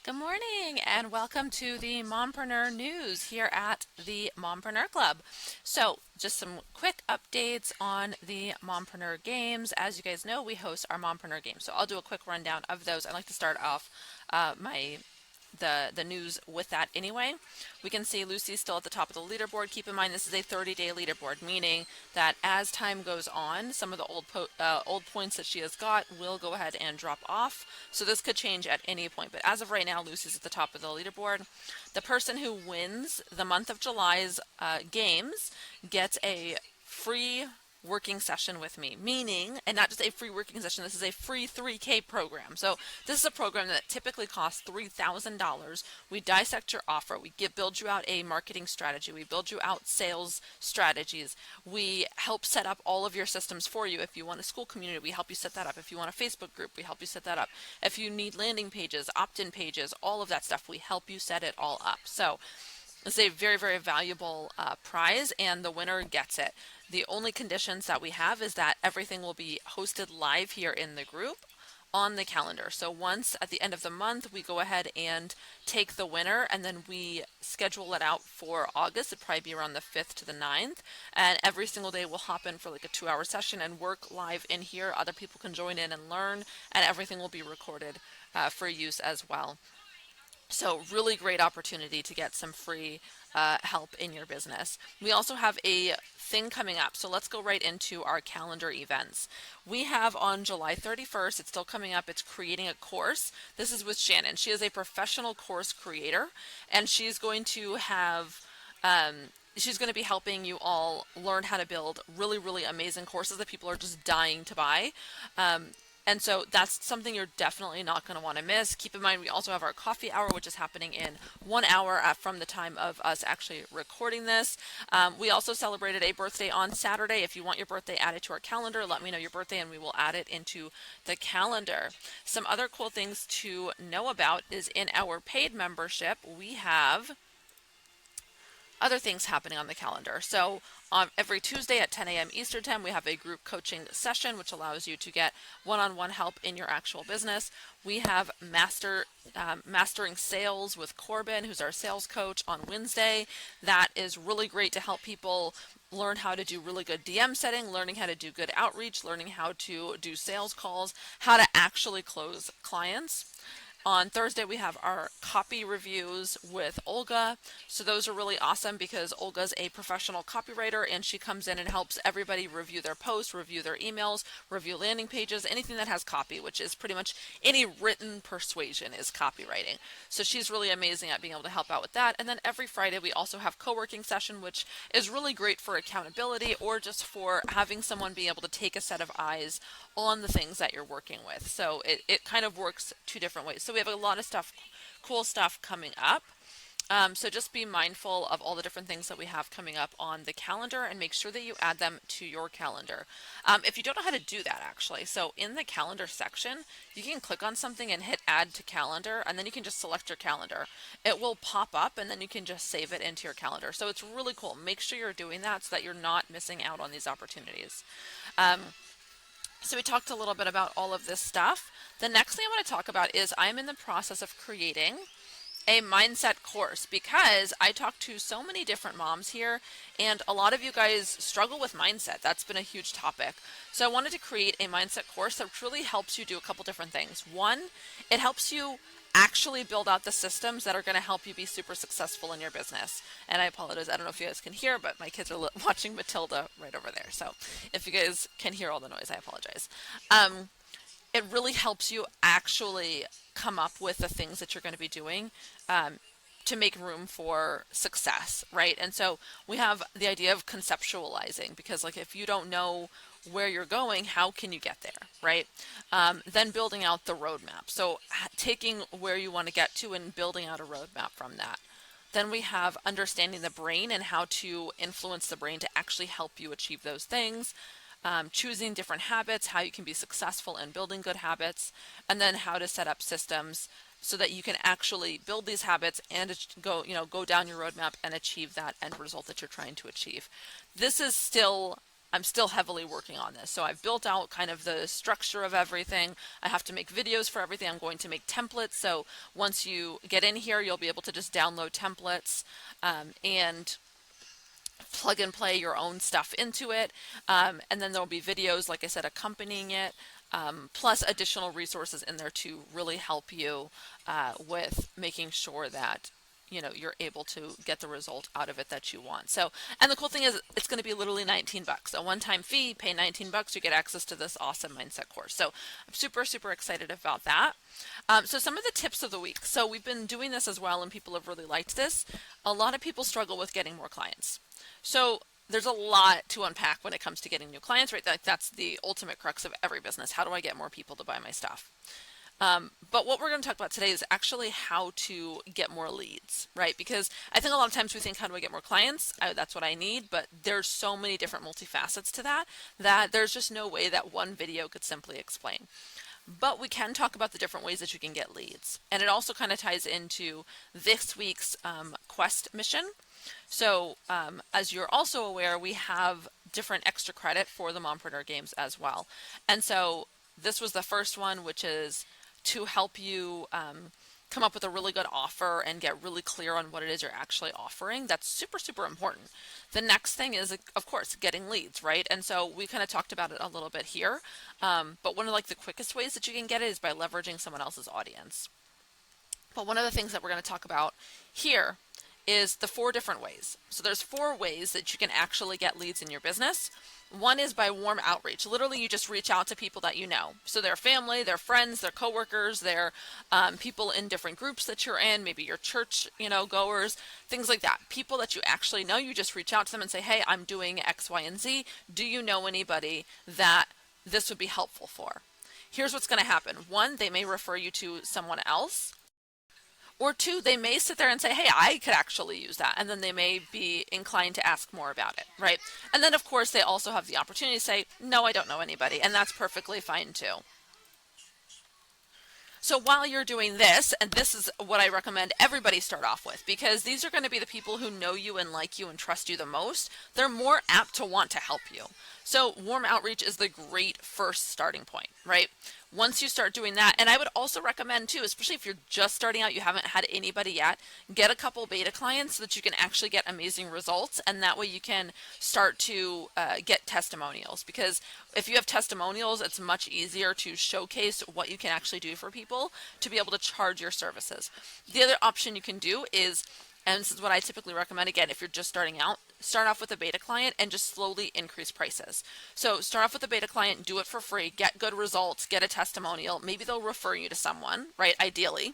Good morning and welcome to the Mompreneur News here at the Mompreneur Club. So, just some quick updates on the Mompreneur games. As you guys know, we host our Mompreneur games. So, I'll do a quick rundown of those. I'd like to start off my the news with that anyway. We can see Lucy's still at the top of the leaderboard. Keep in mind this is a 30-day leaderboard, meaning that as time goes on, some of the old points that she has got will go ahead and drop off. So this could change at any point. But as of right now, Lucy's at the top of the leaderboard. The person who wins the month of July's games gets a free working session with me, meaning, and not just a free working session, this is a free 3K program. So this is a program that typically costs $3,000. We dissect your offer. We build you out a marketing strategy. We build you out sales strategies. We help set up all of your systems for you. If you want a school community, we help you set that up. If you want a Facebook group, we help you set that up. If you need landing pages, opt-in pages, all of that stuff, we help you set it all up. So it's a very, very valuable prize, and the winner gets it. The only conditions that we have is that everything will be hosted live here in the group on the calendar. So once at the end of the month, we go ahead and take the winner, and then we schedule it out for August. It'd probably be around the 5th to the 9th. And every single day we'll hop in for like a 2-hour session and work live in here. Other people can join in and learn, and everything will be recorded for use as well. So really great opportunity to get some free help in your business. We also have a thing coming up. So let's go right into our calendar events. We have on July 31st, it's still coming up, it's creating a course. This is with Shannon. She is a professional course creator, and she's going to have she's going to be helping you all learn how to build really, really amazing courses that people are just dying to buy. And so that's something you're definitely not going to want to miss. Keep in mind, we also have our coffee hour, which is happening in 1 hour from the time of us actually recording this. We also celebrated a birthday on Saturday. If you want your birthday added to our calendar, let me know your birthday and we will add it into the calendar. Some other cool things to know about is in our paid membership, we have other things happening on the calendar. So every Tuesday at 10 a.m. Eastern Time, we have a group coaching session, which allows you to get one-on-one help in your actual business. We have Mastering Sales with Corbin, who's our sales coach, on Wednesday. That is really great to help people learn how to do really good DM setting, learning how to do good outreach, learning how to do sales calls, how to actually close clients. On Thursday, we have our copy reviews with Olga. So those are really awesome because Olga's a professional copywriter, and she comes in and helps everybody review their posts, review their emails, review landing pages, anything that has copy, which is pretty much any written persuasion is copywriting. So she's really amazing at being able to help out with that. And then every Friday, we also have co-working session, which is really great for accountability or just for having someone be able to take a set of eyes on the things that you're working with. So it kind of works two different ways. So we have a lot of stuff, cool stuff coming up. So just be mindful of all the different things that we have coming up on the calendar and make sure that you add them to your calendar. If you don't know how to do that, actually, so in the calendar section, you can click on something and hit add to calendar, and then you can just select your calendar. It will pop up, and then you can just save it into your calendar. So it's really cool. Make sure you're doing that so that you're not missing out on these opportunities. So we talked a little bit about all of this stuff. The next thing I want to talk about is I'm in the process of creating a mindset course because I talk to so many different moms here, and a lot of you guys struggle with mindset. That's been a huge topic. So I wanted to create a mindset course that truly helps you do a couple different things. One, it helps you actually build out the systems that are going to help you be super successful in your business. And I apologize, I don't know if you guys can hear, but my kids are watching Matilda right over there. So if you guys can hear all the noise, I apologize. It really helps you actually come up with the things that you're going to be doing to make room for success, right? And so we have the idea of conceptualizing, because like if you don't know where you're going, how can you get there, right? Then building out the roadmap. So taking where you want to get to and building out a roadmap from that. Then we have understanding the brain and how to influence the brain to actually help you achieve those things. Choosing different habits, how you can be successful in building good habits, and then how to set up systems so that you can actually build these habits and go down your roadmap and achieve that end result that you're trying to achieve. This is still I'm still heavily working on this. So I've built out kind of the structure of everything. I have to make videos for everything. I'm going to make templates. So once you get in here, you'll be able to just download templates and plug and play your own stuff into it. And then there'll be videos, like I said, accompanying it, plus additional resources in there to really help you with making sure that you're able to get the result out of it that you want. So, and the cool thing is it's going to be literally 19 bucks, a one-time fee, pay 19 bucks, you get access to this awesome mindset course. So I'm super, super excited about that. So some of the tips of the week. So we've been doing this as well, and people have really liked this. A lot of people struggle with getting more clients. So there's a lot to unpack when it comes to getting new clients, right? That's the ultimate crux of every business. How do I get more people to buy my stuff? But what we're going to talk about today is actually how to get more leads, right? Because I think a lot of times we think, how do I get more clients? That's what I need, but there's so many different multifacets to that there's just no way that one video could simply explain. But we can talk about the different ways that you can get leads. And it also kind of ties into this week's Quest mission. So as you're also aware, we have different extra credit for the Mompreneur games as well. And so this was the first one, which is to help you come up with a really good offer and get really clear on what it is you're actually offering. That's super, super important. The next thing is, of course, getting leads, right? And so we kind of talked about it a little bit here. But one of the quickest ways that you can get it is by leveraging someone else's audience. But one of the things that we're going to talk about here is the 4 different ways. So there's 4 ways that you can actually get leads in your business. One is by warm outreach. Literally, you just reach out to people that you know. So their family, their friends, their coworkers, their people in different groups that you're in, maybe your church, goers, things like that. People that you actually know, you just reach out to them and say, hey, I'm doing X, Y, and Z. Do you know anybody that this would be helpful for? Here's what's going to happen. 1, they may refer you to someone else. Or 2, they may sit there and say, hey, I could actually use that. And then they may be inclined to ask more about it, right? And then, of course, they also have the opportunity to say, no, I don't know anybody. And that's perfectly fine, too. So while you're doing this, and this is what I recommend everybody start off with, because these are going to be the people who know you and like you and trust you the most, they're more apt to want to help you. So warm outreach is the great first starting point, right? Once you start doing that, and I would also recommend too, especially if you're just starting out, you haven't had anybody yet, get a couple beta clients so that you can actually get amazing results, and that way you can start to get testimonials. Because if you have testimonials, it's much easier to showcase what you can actually do for people to be able to charge your services. The other option you can do is, and this is what I typically recommend, again, if you're just starting out, start off with a beta client and just slowly increase prices. So start off with a beta client, do it for free, get good results, get a testimonial. Maybe they'll refer you to someone, right? Ideally.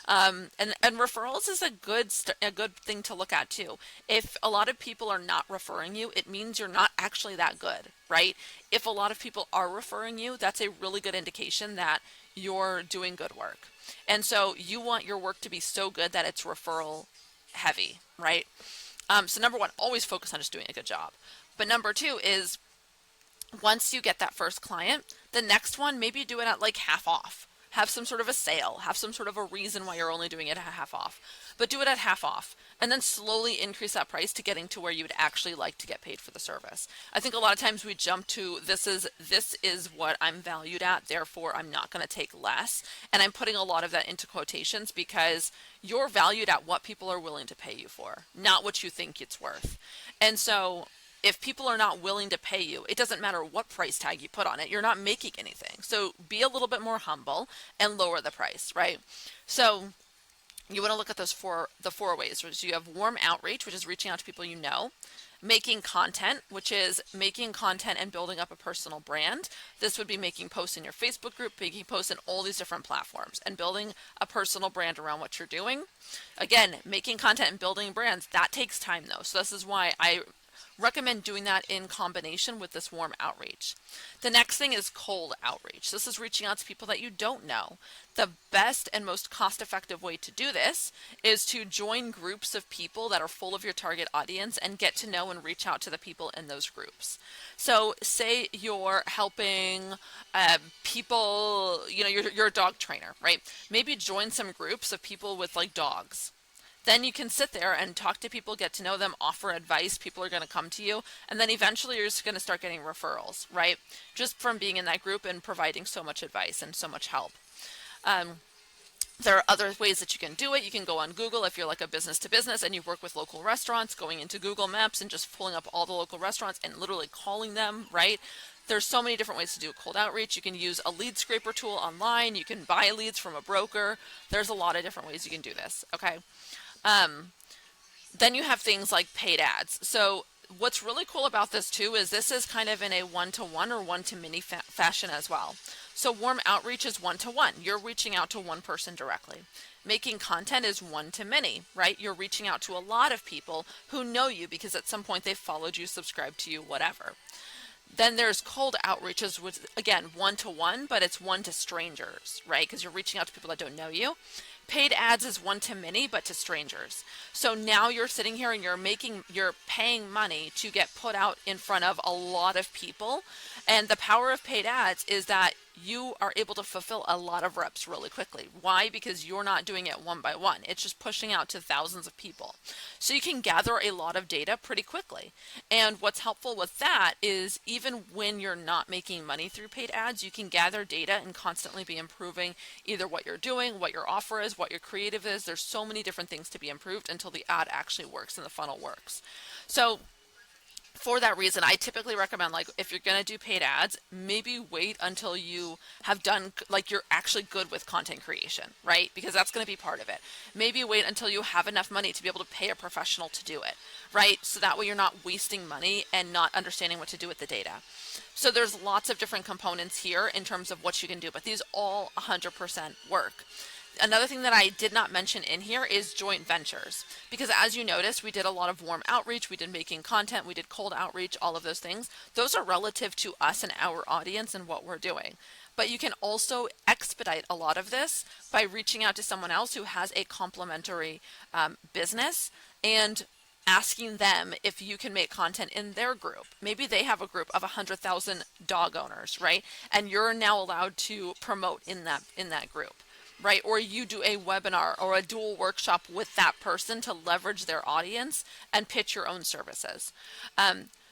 And referrals is a good thing to look at too. If a lot of people are not referring you, it means you're not actually that good, right? If a lot of people are referring you, that's a really good indication that you're doing good work. And so you want your work to be so good that it's referral heavy, right? So number 1, always focus on just doing a good job. But number 2 is, once you get that first client, the next one, maybe do it at half off. Have some sort of a sale, have some sort of a reason why you're only doing it at half off, but do it at half off, and then slowly increase that price to getting to where you would actually like to get paid for the service. I think a lot of times we jump to, this is what I'm valued at, therefore I'm not going to take less. And I'm putting a lot of that into quotations because you're valued at what people are willing to pay you for, not what you think it's worth. And so if people are not willing to pay you, it doesn't matter what price tag you put on it, you're not making anything. So be a little bit more humble and lower the price, right? So you want to look at the 4 ways. So you have warm outreach, which is reaching out to people you know. Making content, which is making content and building up a personal brand. This would be making posts in your Facebook group, making posts in all these different platforms, and building a personal brand around what you're doing. Again, making content and building brands, that takes time though. So this is why I recommend doing that in combination with this warm outreach. The next thing is cold outreach. This is reaching out to people that you don't know. The best and most cost-effective way to do this is to join groups of people that are full of your target audience and get to know and reach out to the people in those groups. So say you're helping people, you're a dog trainer, right? Maybe join some groups of people with dogs. Then you can sit there and talk to people, get to know them, offer advice. People are going to come to you. And then eventually you're just going to start getting referrals, right? Just from being in that group and providing so much advice and so much help. Um, there are other ways that you can do it. You can go on Google if you're like a business to business and you work with local restaurants, going into Google Maps and just pulling up all the local restaurants and literally calling them, right? There's so many different ways to do cold outreach. You can use a lead scraper tool online. You can buy leads from a broker. There's a lot of different ways you can do this, okay? Then you have things like paid ads. So what's really cool about this too is this is kind of in a one-to-one or one-to-many fashion as well. So warm outreach is one-to-one. You're reaching out to one person directly. Making content is one-to-many, right? You're reaching out to a lot of people who know you because at some point they've followed you, subscribed to you, whatever. Then there's cold outreaches, which again, one-to-one, but it's one to strangers, right? Because you're reaching out to people that don't know you. Paid ads is one-to-many, but to strangers. So now you're sitting here and you're paying money to get put out in front of a lot of people. And the power of paid ads is that you are able to fulfill a lot of reps really quickly. Why? Because you're not doing it one by one. It's just pushing out to thousands of people. So you can gather a lot of data pretty quickly. And what's helpful with that is even when you're not making money through paid ads, you can gather data and constantly be improving either what you're doing, what your offer is, what your creative is. There's so many different things to be improved until the ad actually works and the funnel works. So for that reason, I typically recommend, like, if you're going to do paid ads, maybe wait until you have done, like, you're actually good with content creation, right? Because that's going to be part of it. Maybe wait until you have enough money to be able to pay a professional to do it, right? So that way you're not wasting money and not understanding what to do with the data. So there's lots of different components here in terms of what you can do, but these all 100% work. Another thing that I did not mention in here is joint ventures, because as you noticed, we did a lot of warm outreach, we did making content, we did cold outreach, all of those things. Those are relative to us and our audience and what we're doing. But you can also expedite a lot of this by reaching out to someone else who has a complementary business and asking them if you can make content in their group. Maybe they have a group of 100,000 dog owners, right? And you're now allowed to promote in that group. Right? Or you do a webinar or a dual workshop with that person to leverage their audience and pitch your own services.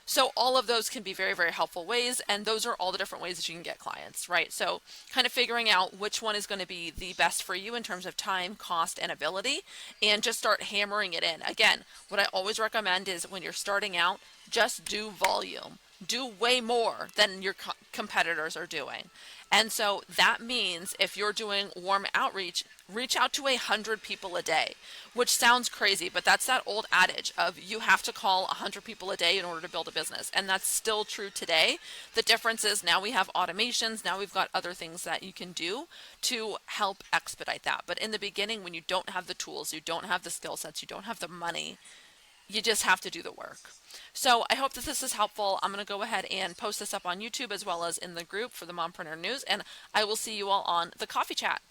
So all of those can be very, very helpful ways, and those are all the different ways that you can get clients, right? So kind of figuring out which one is going to be the best for you in terms of time, cost, and ability, and just start hammering it in. Again, what I always recommend is when you're starting out, just do volume. Do way more than your competitors are doing. And so that means if you're doing warm outreach, reach out to 100 people a day, which sounds crazy, but that's that old adage of you have to call 100 people a day in order to build a business. And that's still true today. The difference is now we have automations. Now we've got other things that you can do to help expedite that. But in the beginning, when you don't have the tools, you don't have the skill sets, you don't have the money, you just have to do the work. So I hope that this is helpful. I'm going to go ahead and post this up on YouTube as well as in the group for the Mompreneur News, and I will see you all on the coffee chat.